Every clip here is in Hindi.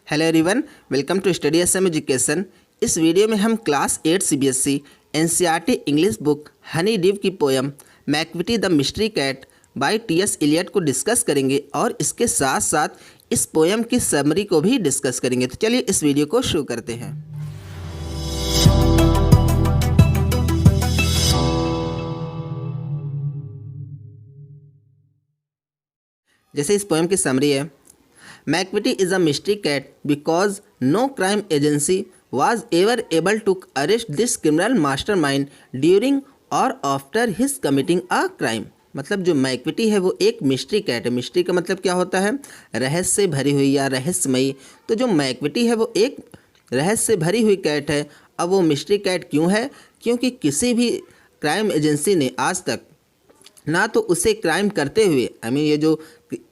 Hello everyone, welcome to study SM education. इस वीडियो में हम class 8 CBSE NCERT English book honeydew की poem Macavity the mystery cat by TS Eliot को डिस्कस करेंगे और इसके साथ साथ इस पोयम की समरी को भी डिस्कस करेंगे। तो चलिए इस वीडियो को शुरू करते हैं। जैसे इस पोयम की समरी है, Macavity is a mystery cat because no crime agency was ever able to arrest this criminal mastermind during or after his committing a crime। मतलब जो मैकविटी है वो एक मिस्ट्री कैट है। मिस्ट्री का मतलब क्या होता है? रहस्य से भरी हुई या रहस्यमयी। तो जो मैकविटी है वो एक रहस्य से भरी हुई कैट है। अब वो मिस्ट्री कैट क्यों है? क्योंकि किसी भी क्राइम एजेंसी ने आज तक ना तो उसे क्राइम करते हुए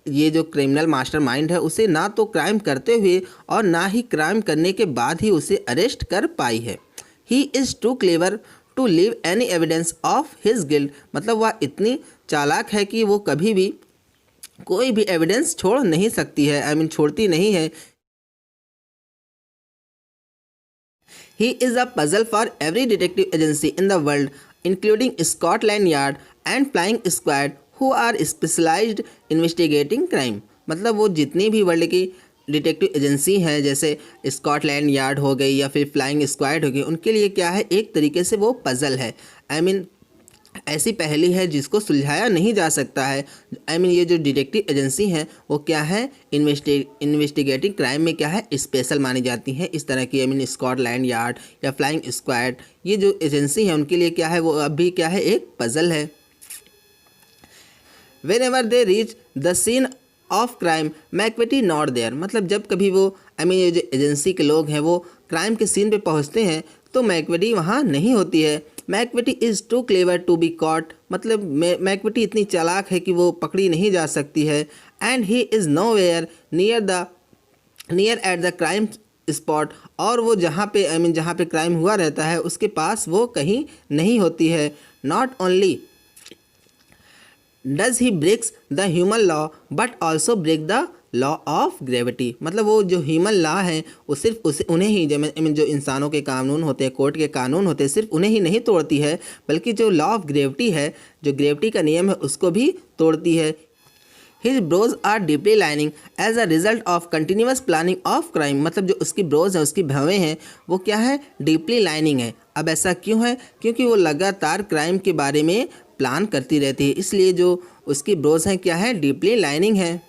ये जो क्रिमिनल मास्टरमाइंड है उसे ना तो क्राइम करते हुए और ना ही क्राइम करने के बाद ही उसे अरेस्ट कर पाई है। He is too clever to leave any evidence of his guilt. मतलब वह इतनी चालाक है कि वो कभी भी कोई भी एविडेंस छोड़ नहीं सकती है, छोड़ती नहीं है। He is a puzzle for every detective agency in the world including Scotland Yard and flying squad who are specialised investigating crime. मतलब वो जितनी भी वर्ल्ड की डिटेक्टिव एजेंसी हैं, जैसे स्कॉटलैंड यार्ड हो गई या फिर फ्लाइंग स्क्वाड हो गई, उनके लिए क्या है, एक तरीके से वो पजल है। ऐसी पहेली है जिसको सुलझाया नहीं जा सकता है। ये जो डिटेक्टिव एजेंसी हैं वो क्या है, इन्वेस्टिगेटिंग क्राइम में क्या है, स्पेशल मानी जाती हैं। इस तरह की स्कॉटलैंड यार्ड या फ्लाइंग स्क्वाड, ये जो एजेंसी है उनके लिए क्या है, वो अब भी क्या है, एक पजल है। Whenever they reach the scene of crime, Macavity not there. मतलब जब कभी वो ये जो एजेंसी के लोग हैं वो क्राइम के सीन पे पहुंचते हैं तो मैकविटी वहाँ नहीं होती है। Macavity is too clever to be caught. मतलब मैकविटी इतनी चालाक है कि वो पकड़ी नहीं जा सकती है। And he is nowhere near at the crime spot. और वो जहाँ पे क्राइम हुआ रहता है उसके पास वो कहीं नहीं होती है। Not only does he breaks the human law but also break the law of gravity. मतलब वो जो ह्यूमन लॉ है वो सिर्फ उन्हें ही जो इंसानों के कानून होते हैं, कोर्ट के कानून होते हैं, सिर्फ उन्हें ही नहीं तोड़ती है बल्कि जो लॉ ऑफ ग्रेविटी है, जो ग्रेविटी का नियम है, उसको भी तोड़ती है। His brows are deeply lining as a result of continuous planning of crime. मतलब जो उसकी ब्रोज है, उसकी भवें हैं, वो क्या है, डीपली लाइनिंग है। अब ऐसा क्यों है? क्योंकि वो लगातार क्राइम के बारे में प्लान करती रहती है, इसलिए जो उसकी ब्रोज हैं क्या है, डीपली लाइनिंग है।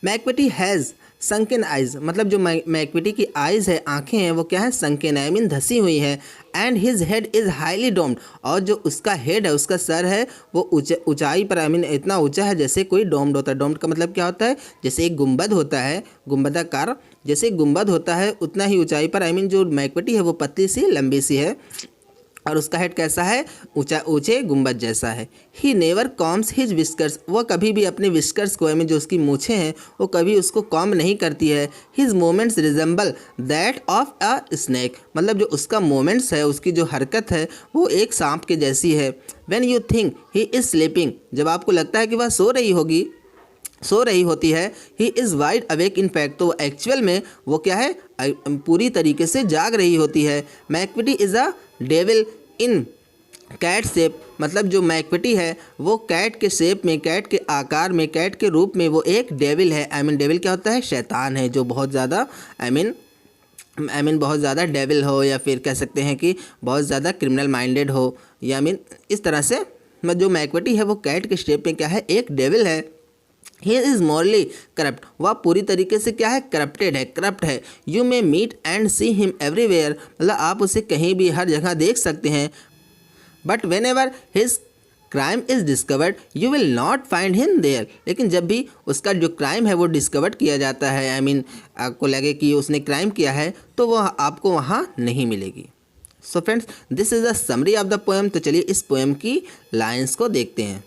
Macavity has sunken eyes. मतलब जो मैकविटी की आइज़ है, आंखें हैं, वो क्या है, संकन है, धसी हुई है। And his head is highly doomed. और जो उसका हेड है, उसका सर है, वो ऊंचाई पर इतना ऊंचा है जैसे कोई डोम्ड होता है। डोम्ड का मतलब क्या होता है? जैसे एक गुंबद होता है, गुंबदाकार जैसे गुंबद होता है, उतना ही ऊंचाई पर जो मैकविटी है वो पतली सी लंबी सी है और उसका हेड कैसा है, ऊंचे गुंबद जैसा है। He never combs his whiskers. वह कभी भी अपने विस्कर्स को जो उसकी मूछें हैं वो कभी उसको कॉम नहीं करती है। His moments resemble that of a snake. मतलब जो उसका मोमेंट्स है, उसकी जो हरकत है, वो एक सांप के जैसी है। When you think he is sleeping. जब आपको लगता है कि वह सो रही होती है, he is wide awake in fact. तो एक्चुअल में वो क्या है, पूरी तरीके से जाग रही होती है। Macavity is a devil in cat shape. मतलब जो मैकविटी है वो कैट के शेप में, कैट के आकार में, कैट के रूप में वो एक डेविल है। डेविल क्या होता है? शैतान है, जो बहुत ज़्यादा बहुत ज़्यादा डेविल हो, या फिर कह सकते हैं कि बहुत ज़्यादा क्रिमिनल माइंडेड हो, या इस तरह से जो मैकविटी है वो कैट के शेप में क्या है, एक डेविल है। He is morally corrupt. वह पूरी तरीके से क्या है, करप्ट है। You may meet and see him everywhere. मतलब आप उसे कहीं भी, हर जगह देख सकते हैं। But whenever his crime is discovered you will not find him there. लेकिन जब भी उसका जो क्राइम है वो डिस्कवर्ड किया जाता है, आपको लगे कि उसने क्राइम किया है, तो वह आपको वहाँ नहीं मिलेगी। So friends, this is the summary of the poem. तो चलिए इस पोएम की लाइन्स को देखते हैं।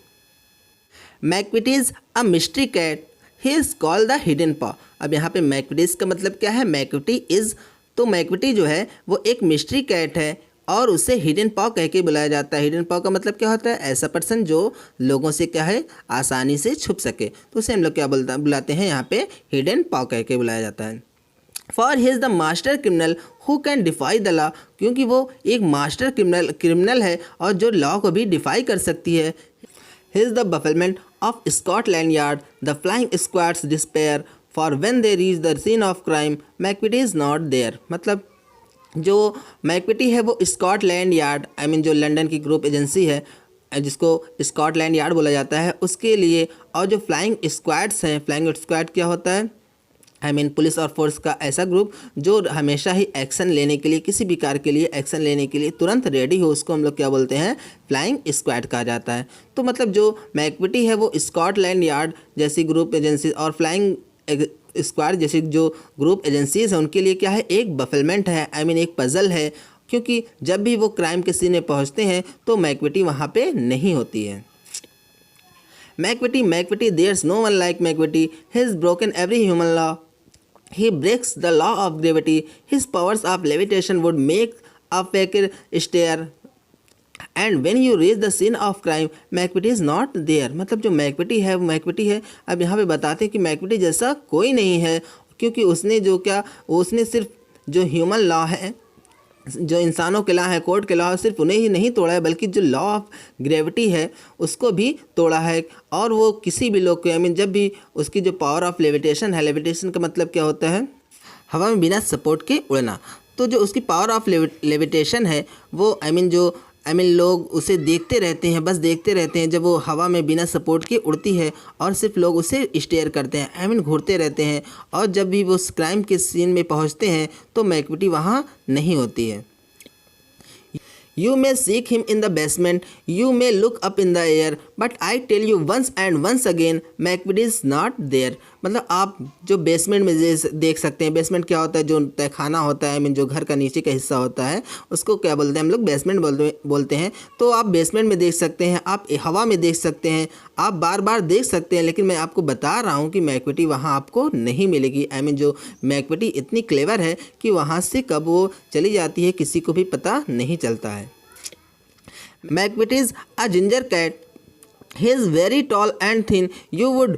Macavity is a mystery cat, he is called the hidden paw. अब यहाँ पे मैकविटीज़ का मतलब क्या है, मैकविटी इज़, तो मैकविटी जो है वो एक मिस्ट्री कैट है, और उसे हिडन पॉ कह के बुलाया जाता है। हिडन पॉ का मतलब क्या होता है? ऐसा पर्सन जो लोगों से क्या है आसानी से छुप सके, तो उसे हम लोग क्या बुलाते हैं यहाँ पे हिडन पॉ कह के बुलाया जाता है। For he is the master criminal who can defy the law, क्योंकि वो एक मास्टर क्रिमिनल है और जो लॉ को भी डिफाई कर सकती है। He is the bafflement of Scotland Yard, the flying squad's despair for when they reach the scene of crime Macavity is not there. मतलब जो मैकविटी है वो स्कॉटलैंड यार्ड जो लंदन की ग्रुप एजेंसी है जिसको स्कॉटलैंड यार्ड बोला जाता है उसके लिए, और जो फ्लाइंग स्क्वाड्स हैं, फ्लाइंग स्क्वाड क्या होता है? पुलिस और फोर्स का ऐसा ग्रुप जो हमेशा ही एक्शन लेने के लिए, किसी भी कार्य के लिए एक्शन लेने के लिए तुरंत रेडी हो, उसको हम लोग क्या बोलते हैं? फ्लाइंग स्क्वाड कहा जाता है। तो मतलब जो मैकविटी है वो स्कॉटलैंड यार्ड जैसी ग्रुप एजेंसी और फ्लाइंग स्क्वाड जैसी जो ग्रुप एजेंसीज हैं उनके लिए क्या है? एक बफलमेंट है, एक पजल है, क्योंकि जब भी वो क्राइम के सीन में पहुँचते हैं तो मैकविटी वहाँ पे नहीं होती है। Macvity, there's no one like Macvity. He's broken every human law. He breaks the law of gravity. His powers of levitation would make a fakir stare. And when you reach the scene of crime Macavity is not there. मतलब जो मैकविटी है वो मैकविटी है। अब यहाँ पे बताते हैं कि मैकविटी जैसा कोई नहीं है, क्योंकि उसने जो क्या, उसने सिर्फ जो ह्यूमन लॉ है, जो इंसानों के लॉ है, कोर्ट के लॉ है, सिर्फ उन्हें ही नहीं तोड़ा है बल्कि जो लॉ ऑफ ग्रेविटी है उसको भी तोड़ा है। और वो किसी भी लोग को जब भी उसकी जो पावर ऑफ लेविटेशन है, लेविटेशन का मतलब क्या होता है? हवा में बिना सपोर्ट के उड़ना। तो जो उसकी पावर ऑफ लेविटेशन है वो जो लोग उसे देखते रहते हैं, बस देखते रहते हैं जब वो हवा में बिना सपोर्ट के उड़ती है, और सिर्फ लोग उसे स्टेयर करते हैं, घूरते रहते हैं। और जब भी वो उस क्राइम के सीन में पहुंचते हैं तो मैकविटी वहाँ नहीं होती है। You may seek him in the basement, you may look up in the air, but I tell you once and once again, MacVitie is not there। मतलब आप जो बेसमेंट में देख सकते हैं, बेसमेंट क्या होता है? जो तहखाना होता है, जो घर का नीचे का हिस्सा होता है उसको क्या बोलते हैं? हम लोग बेसमेंट बोलते हैं। तो आप बेसमेंट में देख सकते हैं, आप हवा में देख सकते हैं, आप बार बार देख सकते हैं, लेकिन मैं आपको बता रहा हूँ कि मैकविटी वहाँ आपको नहीं मिलेगी। जो मैकविटी इतनी क्लेवर है कि वहाँ से कब वो चली जाती है किसी को भी पता नहीं चलता है। Macavity is a ginger cat, he is very tall and thin, you would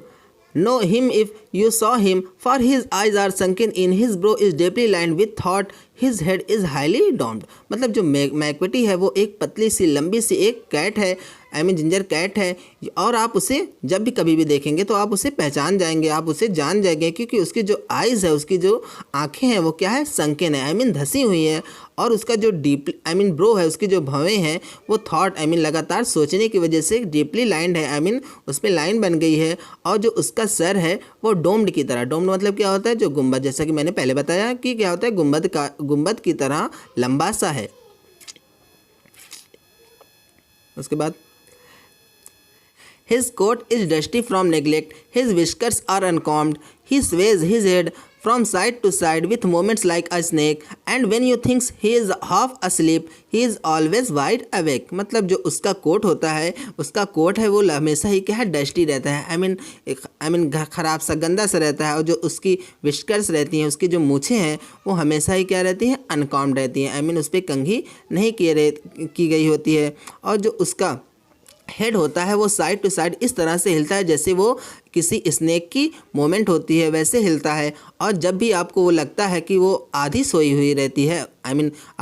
know him if you saw him, for his eyes are sunken in, his brow is deeply lined with thought, his head is highly domed। मतलब जो मैकविटी है वो एक पतली सी लंबी सी एक कैट है, जिंजर कैट है, और आप उसे जब भी कभी भी देखेंगे तो आप उसे पहचान जाएंगे, आप उसे जान जाएंगे, क्योंकि उसकी जो आइज़ है, उसकी जो आँखें हैं वो क्या है? संकेन है, धसी हुई है। और उसका जो डीप ब्रो है, उसकी जो भवें हैं वो थॉट लगातार सोचने की वजह से डीपली लाइंड है, उस पर लाइन बन गई है। और जो उसका सर है वो डोम्ड की तरह, डोम्ड मतलब क्या होता है? जो गुंबद, जैसा कि मैंने पहले बताया कि क्या होता है, गुंबद की तरह लंबा सा है। उसके बाद His coat is dusty from neglect, his whiskers are uncombed, he sways his head from side to side with movements like a snake, and when you think he is half asleep, he is always wide awake। मतलब जो उसका कोट होता है, उसका कोट है वो हमेशा ही क्या है? डस्टी रहता है, खराब सा, गंदा सा रहता है। और जो उसकी विस्कर्स रहती हैं, उसकी जो मूछें हैं वो हमेशा ही क्या रहती हैं? अनकॉम्ड रहती हैं, उस पर कंघी नहीं की गई होती है। और जो उसका हेड होता है वो साइड टू साइड इस तरह से हिलता है जैसे वो किसी स्नेक की मूवमेंट होती है वैसे हिलता है। और जब भी आपको वो लगता है कि वो आधी सोई हुई रहती है,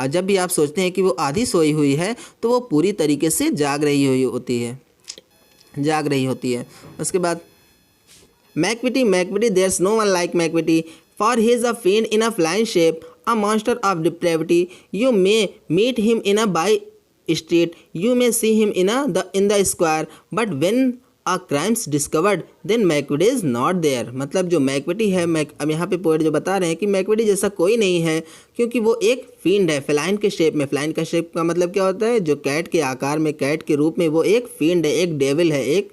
जब भी आप सोचते हैं कि वो आधी सोई हुई है तो वो पूरी तरीके से जाग रही होती है। उसके बाद Macavity there's no one like Macavity, for he is a fiend in a flying shape, a monster of depravity, you may meet him in a by street, you may see him in the square, but when a crimes discovered then Macavity is not there. मतलब जो मैकविटी है, अब यहाँ पे पोएट जो बता रहे हैं कि मैकविटी जैसा कोई नहीं है, क्योंकि वो एक फील्ड है फेलाइन के शेप में। फेलाइन का शेप का मतलब क्या होता है? जो कैट के आकार में, कैट के रूप में वो एक फील्ड है, एक डेविल है, एक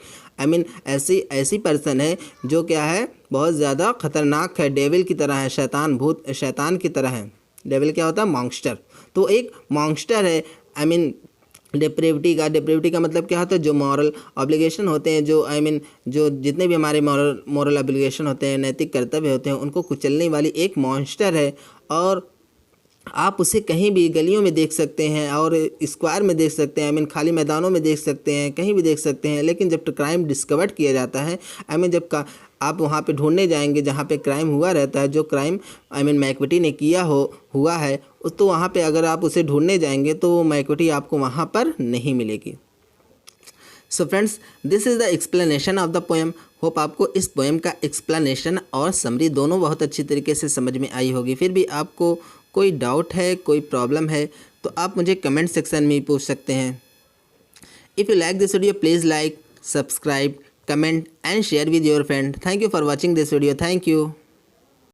ऐसी पर्सन है जो क्या है? बहुत ज़्यादा खतरनाक है, डेविल की तरह है, शैतान की तरह है। डेविल क्या होता है? मॉन्स्टर। तो एक मॉन्स्टर है। डिप्रेविटी का मतलब क्या होता है? जो मॉरल ऑब्लिगेशन होते हैं, जो जितने भी हमारे मॉरल ऑब्लिगेशन होते हैं, नैतिक कर्तव्य होते हैं, उनको कुचलने वाली एक मॉन्स्टर है। और आप उसे कहीं भी गलियों में देख सकते हैं और स्क्वायर में देख सकते हैं, आई मीन खाली मैदानों में देख सकते हैं, कहीं भी देख सकते हैं। लेकिन जब क्राइम डिस्कवर्ड किया जाता है, आई मीन जब का आप वहाँ पे ढूंढने जाएंगे जहाँ पे क्राइम हुआ रहता है, जो क्राइम आई मीन मैकविटी ने किया हुआ है, तो वहाँ पे अगर आप उसे ढूंढने जाएंगे तो वो मैकविटी आपको वहाँ पर नहीं मिलेगी। So friends, this is the explanation of the poem. Hope आपको इस पोएम का एक्सप्लेनेशन और समरी दोनों बहुत अच्छी तरीके से समझ में आई होगी। फिर भी आपको कोई डाउट है, कोई प्रॉब्लम है, तो आप मुझे कमेंट सेक्शन में ही पूछ सकते हैं। If you like this video, please like, subscribe, comment and share with your friend. Thank you for watching this video. Thank you.